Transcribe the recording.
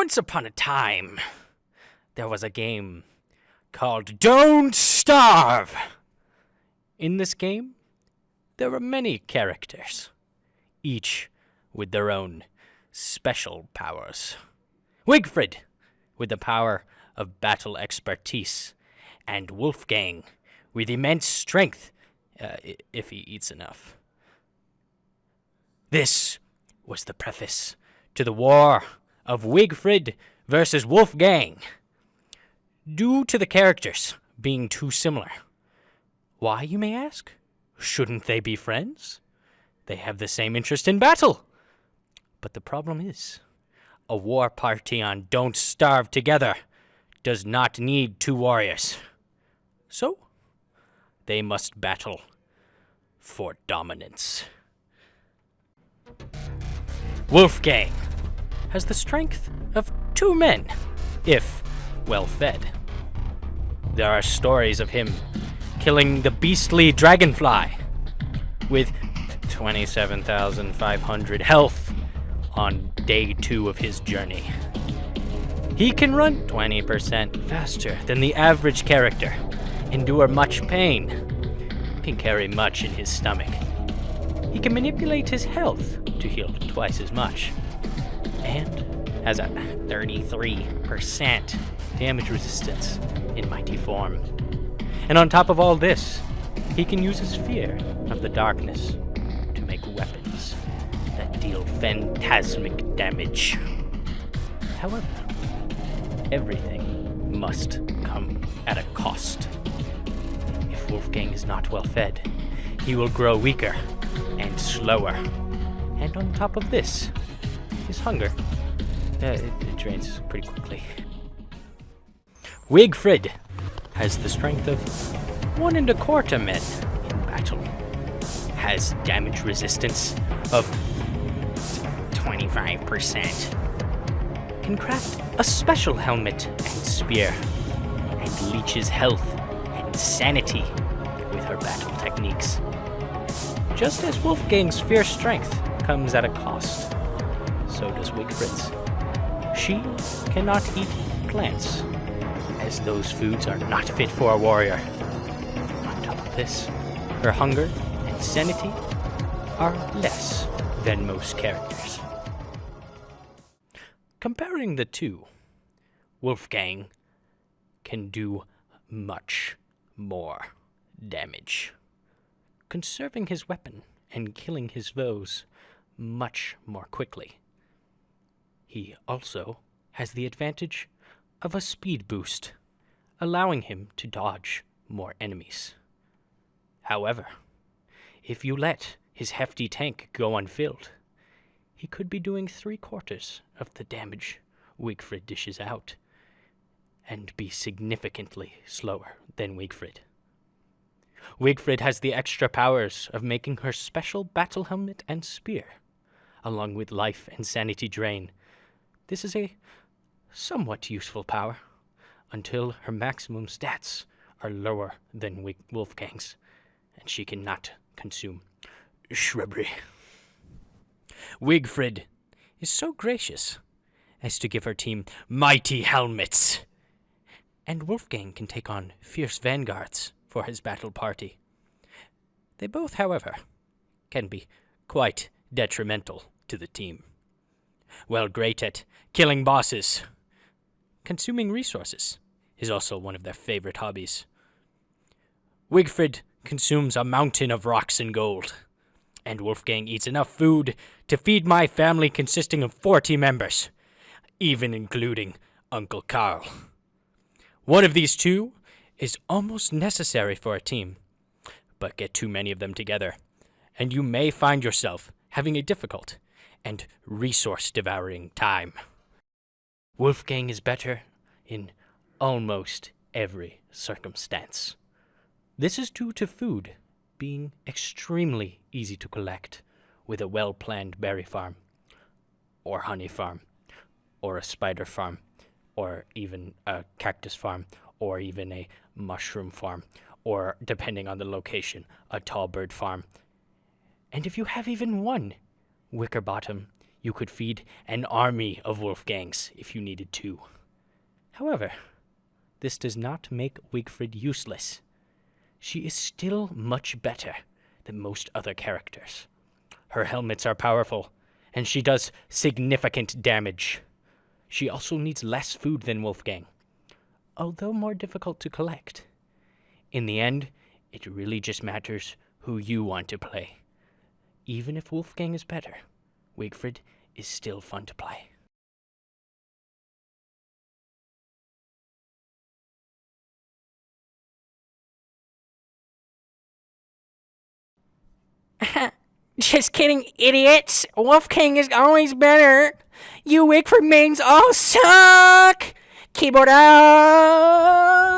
Once upon a time, there was a game called Don't Starve. In this game, there were many characters, each with their own special powers. Wigfrid, with the power of battle expertise, and Wolfgang, with immense strength, if he eats enough. This was the preface to the war of Wigfrid versus Wolfgang, due to the characters being too similar. Why, you may ask? Shouldn't they be friends? They have the same interest in battle. But the problem is, a war party on Don't Starve together does not need two warriors. So, they must battle for dominance. Wolfgang has the strength of two men, if well fed. There are stories of him killing the beastly dragonfly with 27,500 health on day 2 of his journey. He can run 20% faster than the average character, endure much pain, can carry much in his stomach. He can manipulate his health to heal twice as much, and has a 33% damage resistance in mighty form. And on top of all this, he can use his fear of the darkness to make weapons that deal phantasmic damage. However, everything must come at a cost. If Wolfgang is not well fed, he will grow weaker and slower. And on top of this, his hunger, it drains pretty quickly. Wigfrid has the strength of 1 1/4 men in battle, has damage resistance of 25%, can craft a special helmet and spear, and leeches health and sanity with her battle techniques. Just as Wolfgang's fierce strength comes at a cost, so does Wigfrid's. She cannot eat plants, as those foods are not fit for a warrior. On top of this, her hunger and sanity are less than most characters. Comparing the two, Wolfgang can do much more damage, conserving his weapon and killing his foes much more quickly. He also has the advantage of a speed boost, allowing him to dodge more enemies. However, if you let his hefty tank go unfilled, he could be doing 3/4 of the damage Wigfrid dishes out, and be significantly slower than Wigfrid. Wigfrid has the extra powers of making her special battle helmet and spear, along with life and sanity drain. This is a somewhat useful power, until her maximum stats are lower than Wolfgang's, and she cannot consume shrubbery. Wigfrid is so gracious as to give her team mighty helmets, and Wolfgang can take on fierce vanguards for his battle party. They both, however, can be quite detrimental to the team. While great at killing bosses, consuming resources is also one of their favorite hobbies. Wigfrid consumes a mountain of rocks and gold, and Wolfgang eats enough food to feed my family consisting of 40 members, even including Uncle Carl. One of these two is almost necessary for a team, but get too many of them together, and you may find yourself having a difficult and resource-devouring time. Wolfgang is better in almost every circumstance. This is due to food being extremely easy to collect with a well-planned berry farm, or honey farm, or a spider farm, or even a cactus farm, or even a mushroom farm, or, depending on the location, a tall bird farm. And if you have even one Wickerbottom, You could feed an army of Wolfgangs if you needed to. However, this does not make Wigfrid useless. She is still much better than most other characters. Her helmets are powerful, and she does significant damage. She also needs less food than Wolfgang, although more difficult to collect. In the end, it really just matters who you want to play. Even if Wolfgang is better, Wigfrid is still fun to play. Just kidding, idiots! Wolfgang is always better! You Wigfrid mains all suck! Keyboard out!